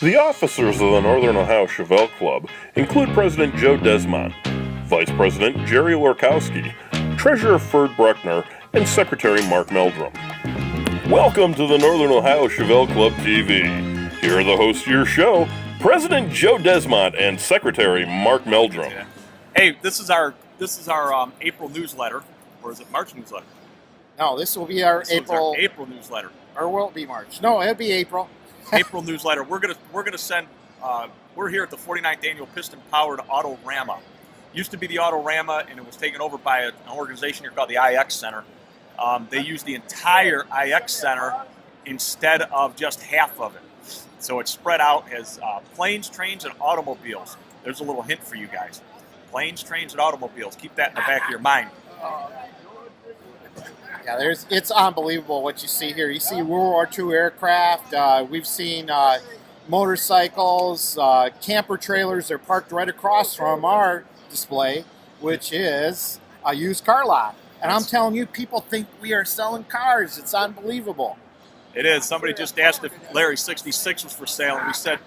The officers of the Northern Ohio Chevelle Club include President Joe Desmond, Vice President Jerry Lorkowski, Treasurer Ferd Bruckner, and Secretary Mark Meldrum. Welcome to the Northern Ohio Chevelle Club TV. Here are the hosts of your show, President Joe Desmond and Secretary Mark Meldrum. Hey, this is our April newsletter, or is it March newsletter? No, this will be our April newsletter. Or will it be March? No, it'll be April. April newsletter. We're gonna send. We're here at the 49th annual Piston Powered Autorama. Used to be the Autorama, and it was taken over by an organization here called the IX Center. They use the entire IX Center instead of just half of it. So it's spread out as planes, trains, and automobiles. There's a little hint for you guys. Planes, trains, and automobiles. Keep that in the back of your mind. Yeah, it's unbelievable what you see here. You see World War II aircraft. We've seen motorcycles, camper trailers. They're parked right across from our display, which is a used car lot. And I'm telling you, people think we are selling cars. It's unbelievable. It is. Somebody just asked if Larry 66 was for sale, and we said,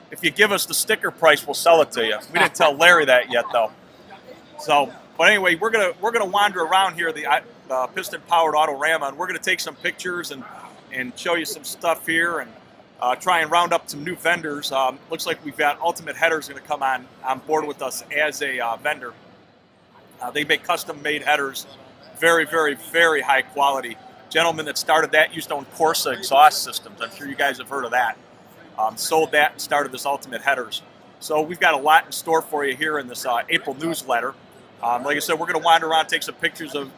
if you give us the sticker price, we'll sell it to you. We didn't tell Larry that yet, though. So, but anyway, we're gonna wander around here, the Piston Powered Autorama, and we're gonna take some pictures and show you some stuff here and try and round up some new vendors. Looks like we've got Ultimate Headers going to come on board with us as a vendor. They make custom-made headers, very, very, very high quality. Gentleman that started that used to own Corsa exhaust systems. I'm sure you guys have heard of that. Sold that and started this Ultimate Headers. So we've got a lot in store for you here in this April newsletter. Like I said, we're going to wander around, take some pictures of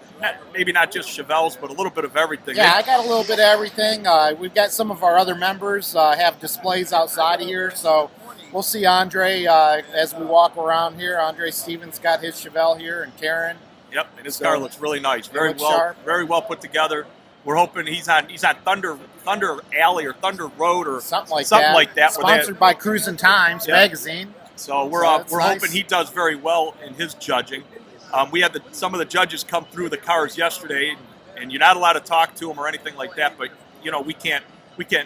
maybe not just Chevelles, but a little bit of everything. Yeah, I got a little bit of everything. We've got some of our other members have displays outside of here, so we'll see Andre as we walk around here. Andre Stevens got his Chevelle here, and Karen. Yep, and his car looks really nice, very well put together. We're hoping he's on Thunder Alley or Thunder Road or something like that. Sponsored by Cruisin' Times magazine. So we're hoping he does very well in his judging. We had some of the judges come through the cars yesterday, and you're not allowed to talk to them or anything like that. But you know we can't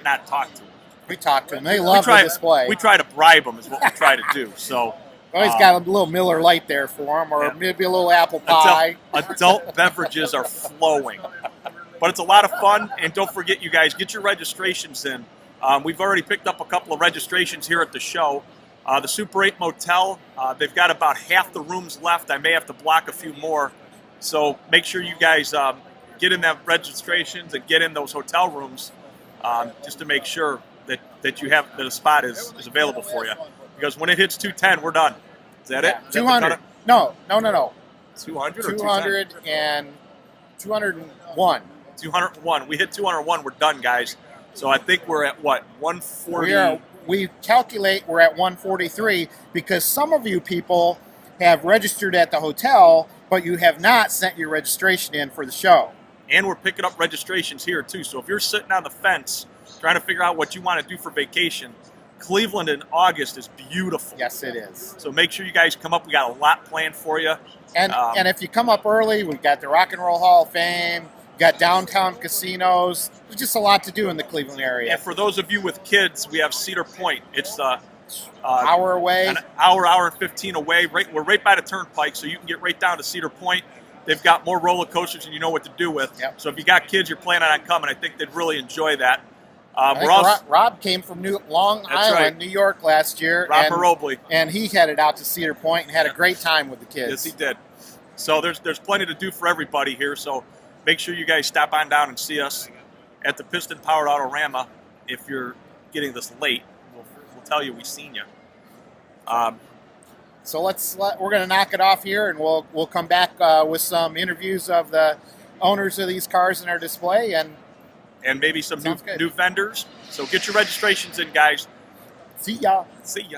not talk to them. We talk to them. They love the display. We try to bribe them is what we try to do. So always got a little Miller Lite there for them, or maybe a little apple pie. Adult beverages are flowing, but it's a lot of fun. And don't forget, you guys, get your registrations in. We've already picked up a couple of registrations here at the show. The Super 8 Motel, they've got about half the rooms left. I may have to block a few more. So make sure you guys get in that registrations and get in those hotel rooms just to make sure that you have that a spot is available for you. Because when it hits 210, we're done. Is that it? 200. No. 200 or 200 and 201. 201. We hit 201, we're done, guys. So I think we're at, what, 140? We calculate we're at 143 because some of you people have registered at the hotel, but you have not sent your registration in for the show. And we're picking up registrations here, too. So if you're sitting on the fence trying to figure out what you want to do for vacation, Cleveland in August is beautiful. Yes, it is. So make sure you guys come up. We got a lot planned for you. And if you come up early, we've got the Rock and Roll Hall of Fame. Got downtown casinos. There's just a lot to do in the Cleveland area. And for those of you with kids, we have Cedar Point. It's hour away. An hour and 15 away. We're right by the turnpike, so you can get right down to Cedar Point. They've got more roller coasters than you know what to do with. Yep. So if you got kids you're planning on coming, I think they'd really enjoy that. Rob came from Long Island, New York last year. Rob Robley. And he headed out to Cedar Point and had a great time with the kids. Yes, he did. So there's plenty to do for everybody here. So make sure you guys stop on down and see us at the Piston Powered Autorama. If you're getting this late, we'll tell you we've seen you. So we're going to knock it off here, and we'll come back with some interviews of the owners of these cars in our display, and maybe some new vendors. So get your registrations in, guys. See ya. See ya.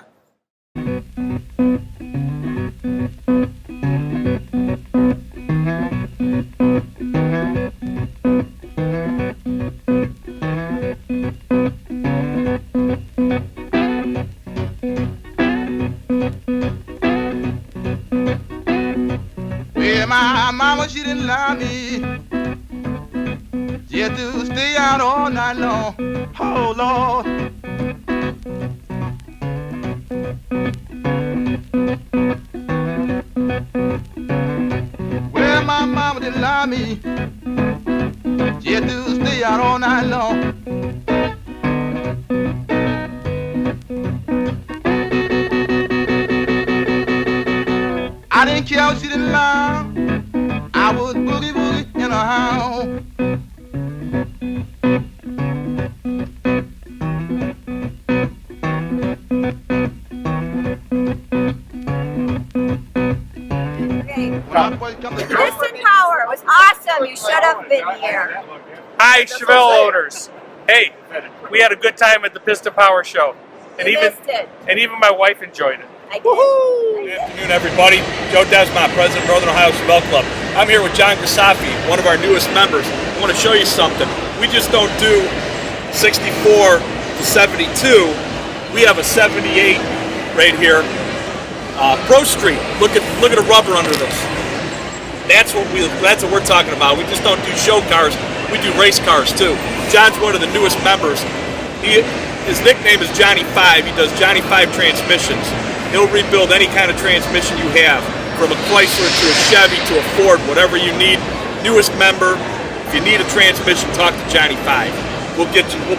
Well, my mama, she didn't love me. Just to stay out all night long. Oh, Lord. I didn't care if she didn't love. I would boogie boogie in a house. Piston Power was awesome. You should have been here. Hi, Chevelle owners. Hey, we had a good time at the Piston Power show, and even my wife enjoyed it. Good afternoon, everybody. Joe Desmond, President of Northern Ohio Chevelle Club. I'm here with John Grisafi, one of our newest members. I want to show you something. We just don't do 64 to 72. We have a 78 right here. Pro Street. Look at the rubber under this. That's what we're talking about. We just don't do show cars. We do race cars too. John's one of the newest members. His nickname is Johnny 5. He does Johnny 5 transmissions. He'll rebuild any kind of transmission you have, from a Chrysler to a Chevy to a Ford, whatever you need. Newest member. If you need a transmission, talk to Johnny 5. We'll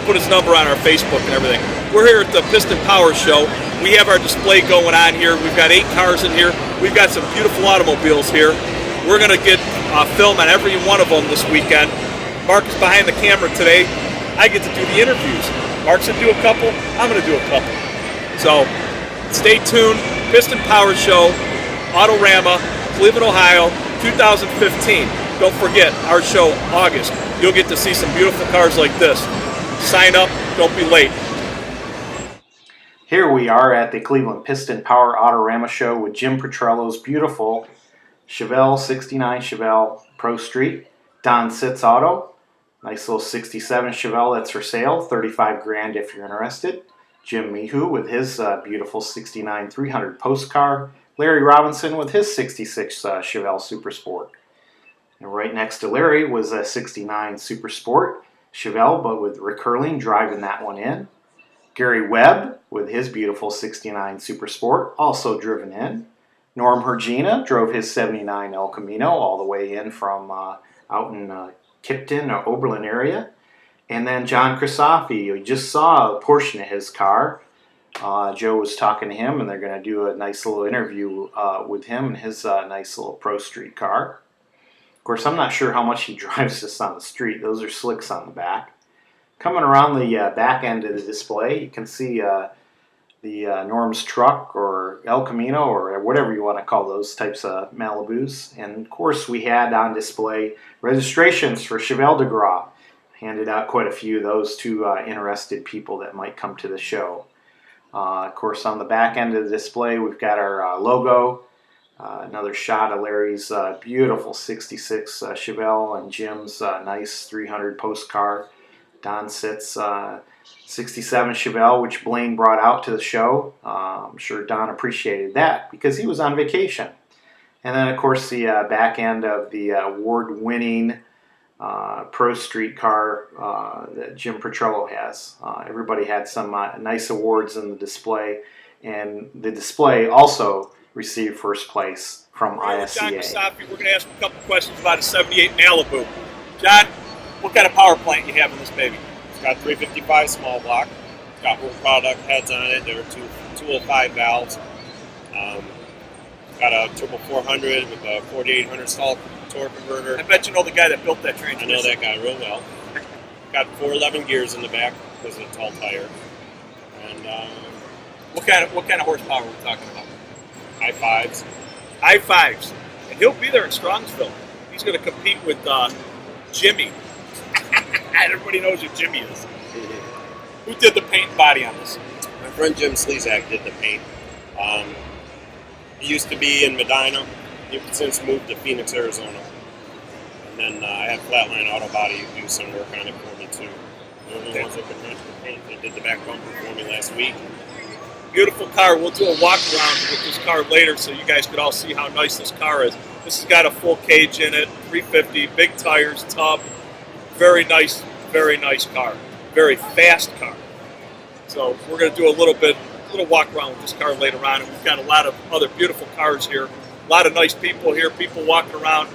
put his number on our Facebook and everything. We're here at the Piston Power Show. We have our display going on here. We've got 8 cars in here. We've got some beautiful automobiles here. We're going to get film on every one of them this weekend. Mark is behind the camera today. I get to do the interviews. Mark's going to do a couple. I'm going to do a couple. So stay tuned. Piston Power Show, Autorama, Cleveland, Ohio, 2015. Don't forget, our show, August. You'll get to see some beautiful cars like this. Sign up. Don't be late. Here we are at the Cleveland Piston Power Autorama Show with Jim Petrello's beautiful Chevelle 69 Chevelle Pro Street. Don Sitz Auto. Nice little 67 Chevelle that's for sale. 35 grand if you're interested. Jim Meehu with his beautiful 69 300 post car. Larry Robinson with his 66 Chevelle Super Sport. And right next to Larry was a 69 Super Sport Chevelle, but with Rick Hurling driving that one in. Gary Webb with his beautiful 69 Super Sport, also driven in. Norm Hergina drove his 79 El Camino all the way in from out in Kipton or Oberlin area. And then John Grisafi, we just saw a portion of his car. Joe was talking to him, and they're going to do a nice little interview with him and his nice little Pro Street car. Of course, I'm not sure how much he drives this on the street. Those are slicks on the back. Coming around the back end of the display, you can see Norm's truck or El Camino or whatever you want to call those types of Malibus. And of course, we had on display registrations for Chevelle de Gras. Handed out quite a few of those to interested people that might come to the show. Of course, on the back end of the display, we've got our logo. Another shot of Larry's beautiful 66 Chevelle and Jim's nice 300 post car. Don Sitz 67 Chevelle, which Blaine brought out to the show. I'm sure Don appreciated that because he was on vacation. And then, of course, the back end of the award-winning Pro Street car that Jim Petrello has. Everybody had some nice awards in the display, and the display also received first place from ISCA. John Grisafi, we're going to ask a couple questions about a 78 Malibu. John, what kind of power plant you have in this baby? It's got 355 small block. It's got work product heads on it. There are 205 valves. Got a turbo 400 with a 4800 stall torque converter. I bet you know the guy that built that transmission. I know that guy real well. Got 411 gears in the back because of a tall tire. And what kind of horsepower are we talking about? high fives. High fives. And he'll be there in Strongsville. He's going to compete with Jimmy. Everybody knows who Jimmy is. Who did the paint and body on this? My friend Jim Slezak did the paint. He used to be in Medina. He's since moved to Phoenix, Arizona. And then I had Flatline Auto Body do some work on it for me too. The only ones that could rent the paint. They did the back bumper for me last week. Beautiful car. We'll do a walk around with this car later so you guys could all see how nice this car is. This has got a full cage in it, 350, big tires, tub. Very nice car. Very fast car. So we're going to do a little walk around with this car later on, and we've got a lot of other beautiful cars here. A lot of nice people here, people walking around.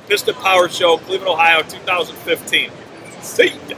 Piston Power Show, Cleveland, Ohio, 2015. See ya.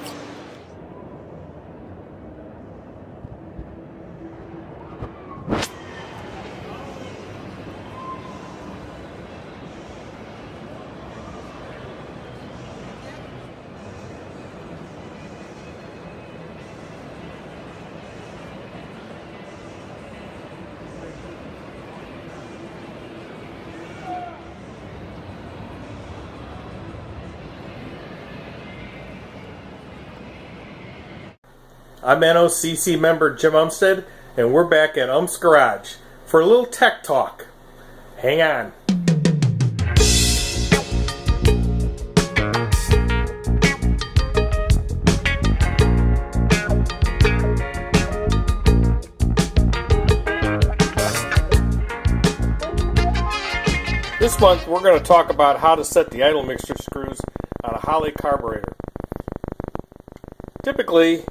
I'm NOCC member Jim Umstead, and we're back at Um's Garage for a little tech talk. Hang on. This month we're going to talk about how to set the idle mixture screws on a Holley carburetor. Typically,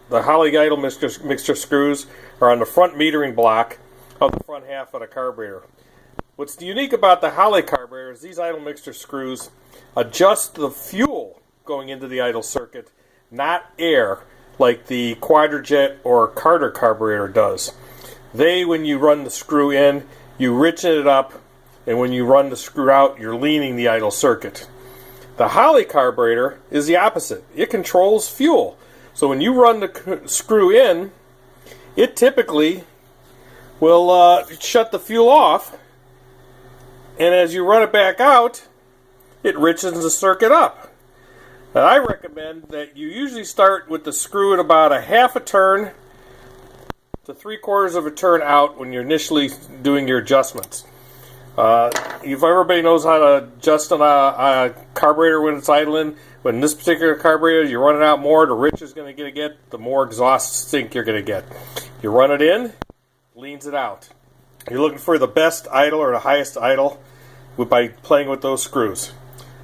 the Holley idle mixture screws are on the front metering block of the front half of the carburetor. What's unique about the Holley carburetor is these idle mixture screws adjust the fuel going into the idle circuit, not air, like the Quadrajet or Carter carburetor does. When you run the screw in, you richen it up, and when you run the screw out, you're leaning the idle circuit. The Holley carburetor is the opposite. It controls fuel. So when you run the screw in, it typically will shut the fuel off, and as you run it back out, it richens the circuit up. And I recommend that you usually start with the screw at about a half a turn to 3/4 of a turn out when you're initially doing your adjustments. If everybody knows how to adjust on a carburetor when it's idling, when this particular carburetor, you run it out more, the richer it's going to get, the more exhaust stink you're going to get. You run it in, leans it out. You're looking for the best idle or the highest idle by playing with those screws.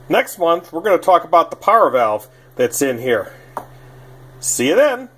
Next month, we're going to talk about the power valve that's in here. See you then.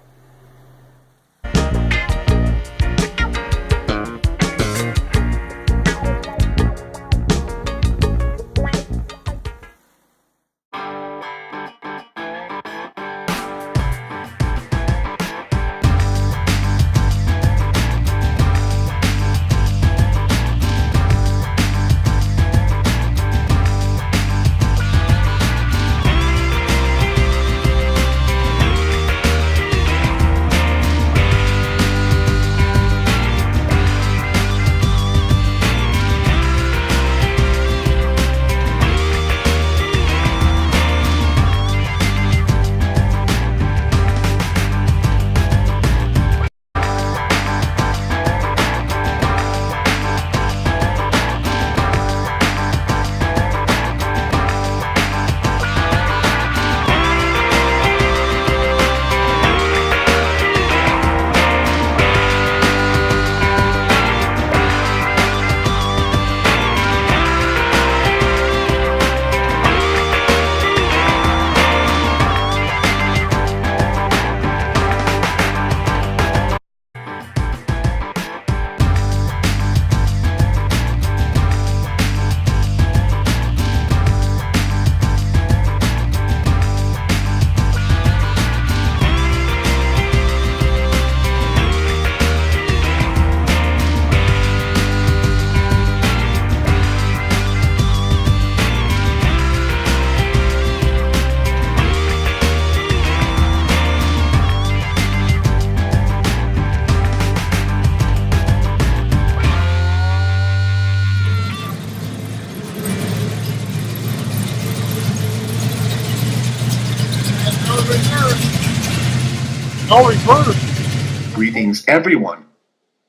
Greetings, everyone.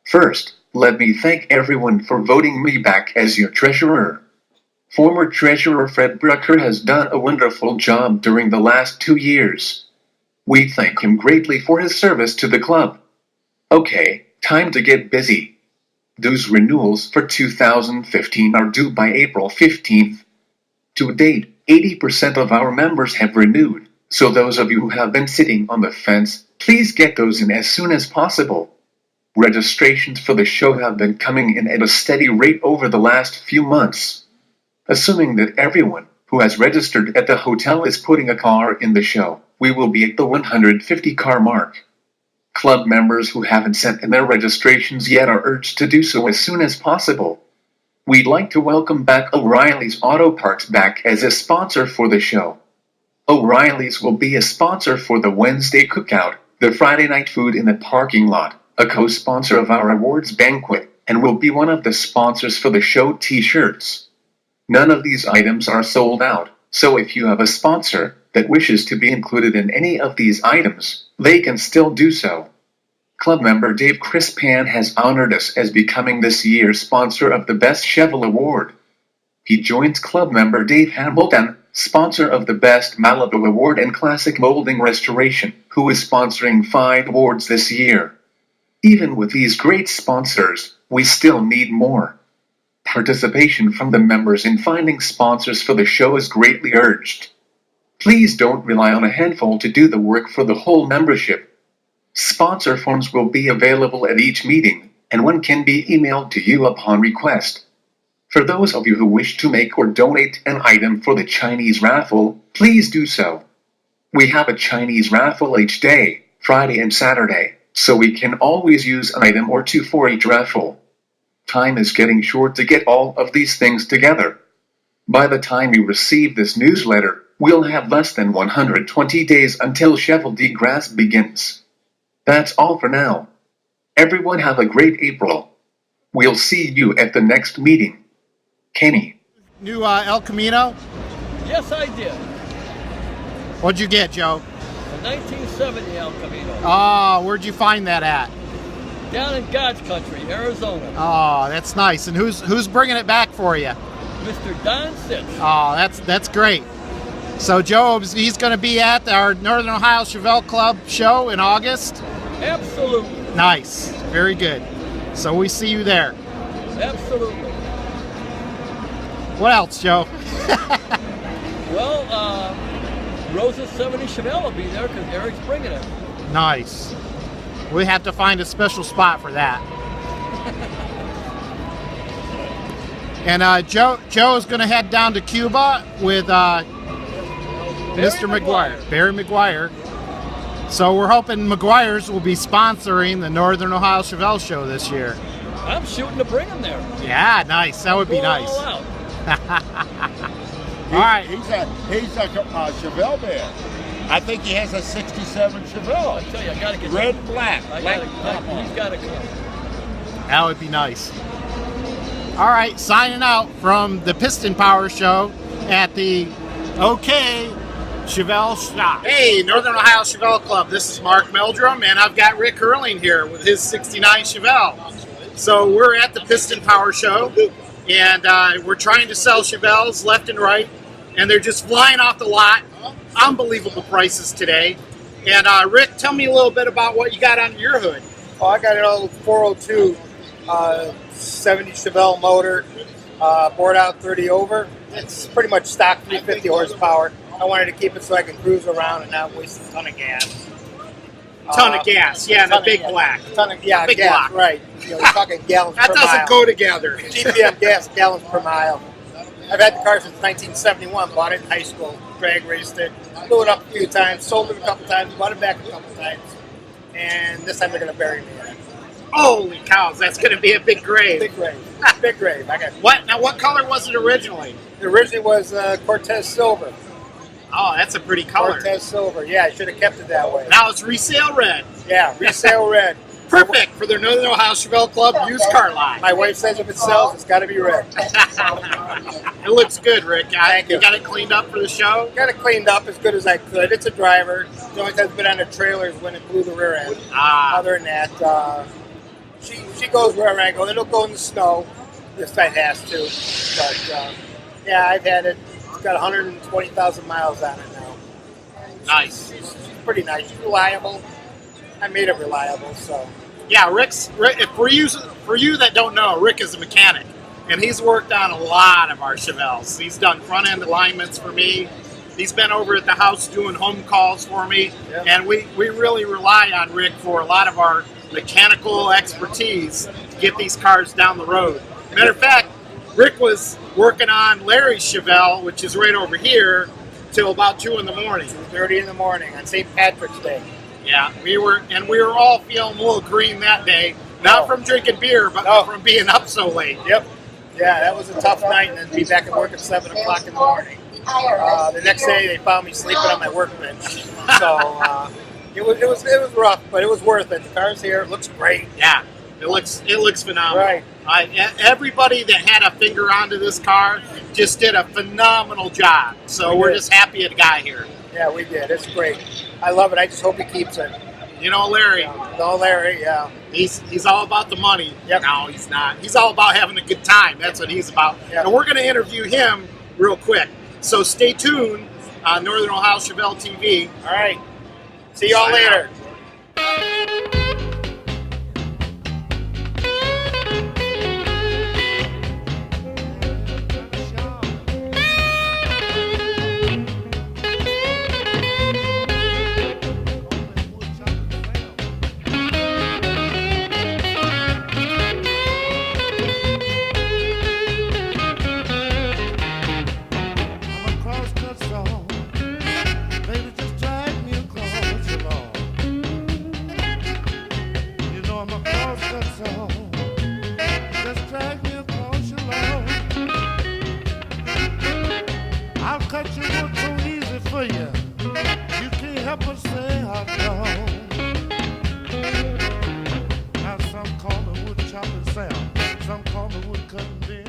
First, let me thank everyone for voting me back as your treasurer. Former treasurer Fred Brucker has done a wonderful job during the last 2 years. We thank him greatly for his service to the club. Okay, time to get busy. Dues renewals for 2015 are due by April 15th. To date, 80% of our members have renewed, so those of you who have been sitting on the fence, please get those in as soon as possible. Registrations for the show have been coming in at a steady rate over the last few months. Assuming that everyone who has registered at the hotel is putting a car in the show, we will be at the 150 car mark. Club members who haven't sent in their registrations yet are urged to do so as soon as possible. We'd like to welcome back O'Reilly's Auto Parts back as a sponsor for the show. O'Reilly's will be a sponsor for the Wednesday cookout, the Friday night food in the parking lot, a co-sponsor of our awards banquet, and will be one of the sponsors for the show t-shirts. None of these items are sold out, so if you have a sponsor that wishes to be included in any of these items, they can still do so. Club member Dave Crispan has honored us as becoming this year's sponsor of the Best Chevelle Award. He joins club member Dave Hamilton, sponsor of the Best Malibu Award and Classic Molding Restoration, who is sponsoring 5 awards this year. Even with these great sponsors, we still need more. Participation from the members in finding sponsors for the show is greatly urged. Please don't rely on a handful to do the work for the whole membership. Sponsor forms will be available at each meeting, and one can be emailed to you upon request. For those of you who wish to make or donate an item for the Chinese raffle, please do so. We have a Chinese raffle each day, Friday and Saturday, so we can always use an item or two for each raffle. Time is getting short to get all of these things together. By the time you receive this newsletter, we'll have less than 120 days until Chevelle de Grasse begins. That's all for now. Everyone have a great April. We'll see you at the next meeting. Kenny. New El Camino? Yes, I did. What'd you get, Joe? A 1970 El Camino. Oh, where'd you find that at? Down in God's country, Arizona. Oh, that's nice. And who's bringing it back for you? Mr. Don Sitch. Oh, that's great. So Joe, he's going to be at our Northern Ohio Chevelle Club show in August? Absolutely. Nice. Very good. So we see you there. Absolutely. What else, Joe? Well, Rose's 70 Chevelle will be there because Eric's bringing it. Nice. We have to find a special spot for that. And Joe is going to head down to Cuba with Mr. McGuire, Barry McGuire. So we're hoping McGuire's will be sponsoring the Northern Ohio Chevelle show this year. I'm shooting to bring him there. Yeah, nice. That would be nice. All out. All right. He's a Chevelle man. I think he has a 67 Chevelle. I tell you, I got to get red and black. He's got to come. That would be nice. All right, signing out from the Piston Power Show at the OK Chevelle Shop. Hey, Northern Ohio Chevelle Club. This is Mark Meldrum, and I've got Rick Hurling here with his 69 Chevelle. So we're at the Piston Power Show, and we're trying to sell Chevelles left and right, and they're just flying off the lot. Unbelievable prices today. And Rick, tell me a little bit about what you got on your hood. Oh, I got an old 402 70 Chevelle motor, bored out 30 over. It's pretty much stock 350 horsepower. I wanted to keep it so I can cruise around and not waste a ton of gas. Ton of gas, yeah, the big black. Yeah, big gas, block. right. You know, we're talking gallons per mile. That doesn't go together. GPM gas, gallons per mile. I've had the car since 1971. Bought it in high school, drag raced it, blew it up a few times, sold it a couple times, bought it back a couple times, and this time they're going to bury me in it. Holy cows, that's going to be a big grave. Big grave. Big grave. I got what? Now, what color was it originally? It originally was Cortez Silver. Oh, that's a pretty color. Cortez Silver. Yeah, I should have kept it that way. Now it's resale red. Yeah, resale red. Perfect for the Northern Ohio Chevelle Club used car line. My wife says if it sells, it's got to be red. It looks good, Rick. Thank you. You got it cleaned up for the show? Got it cleaned up as good as I could. It's a driver. The only time it's been on the trailer is when it blew the rear end. Other than that, she goes wherever I go. It'll go in the snow if it has to. But, yeah, I've had it. It's got 120,000 miles on it now. Nice. She's pretty nice. She's reliable. I made it reliable, so. Yeah, Rick, for you that don't know, Rick is a mechanic, and he's worked on a lot of our Chevelles. He's done front-end alignments for me. He's been over at the house doing home calls for me, and we really rely on Rick for a lot of our mechanical expertise to get these cars down the road. Matter of fact, Rick was working on Larry's Chevelle, which is right over here, till about 2 in the morning. 2:30 in the morning on St. Patrick's Day. Yeah, we were all feeling a little green that day. Not from drinking beer, but from being up so late. Yep. Yeah, that was a tough night, and then be back at work at 7 o'clock in the morning. The next day, they found me sleeping on my workbench. So it was rough, but it was worth it. The car's here. It looks great. Yeah, it looks phenomenal. Right. Everybody that had a finger onto this car just did a phenomenal job. So we're just happy it got here. Yeah, we did. It's great. I love it. I just hope he keeps it. You know, Larry. No, Larry, yeah. He's all about the money. Yep. No, he's not. He's all about having a good time. That's what he's about. Yep. And we're going to interview him real quick. So stay tuned on Northern Ohio Chevelle TV. All right. See y'all later. I'll cut you wood so easy for you. You can't help but say I know. Now some call me wood chopping Sam, some call me wood cutting Ben.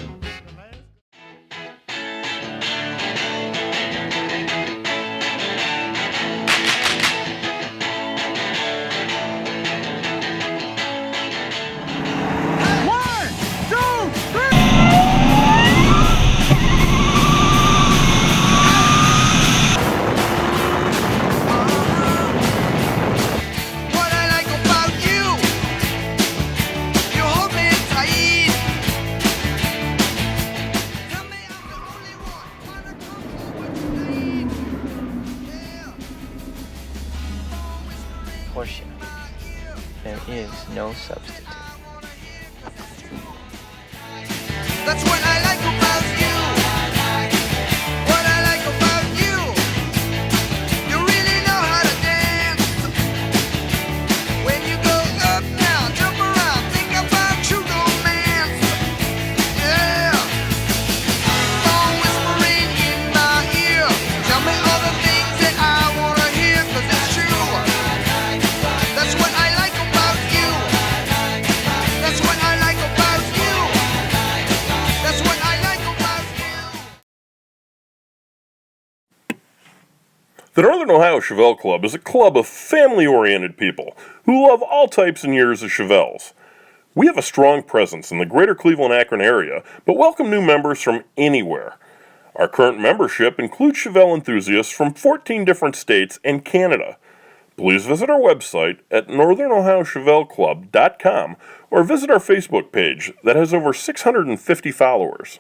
Porsche. There is no substitute. That's what I like about you. What I like about you. You really know how to dance. When you go up, down, jump around, think about true romance. Yeah. Phone whispering in my ear. Tell me all the things that I wanna hear, 'cause it's true. That's what I like about you. That's what I like about you. That's what I like about you. The Northern Ohio Chevelle Club is a club of family-oriented people who love all types and years of Chevelles. We have a strong presence in the greater Cleveland-Akron area, but welcome new members from anywhere. Our current membership includes Chevelle enthusiasts from 14 different states and Canada. Please visit our website at northernohiochevelleclub.com or visit our Facebook page that has over 650 followers.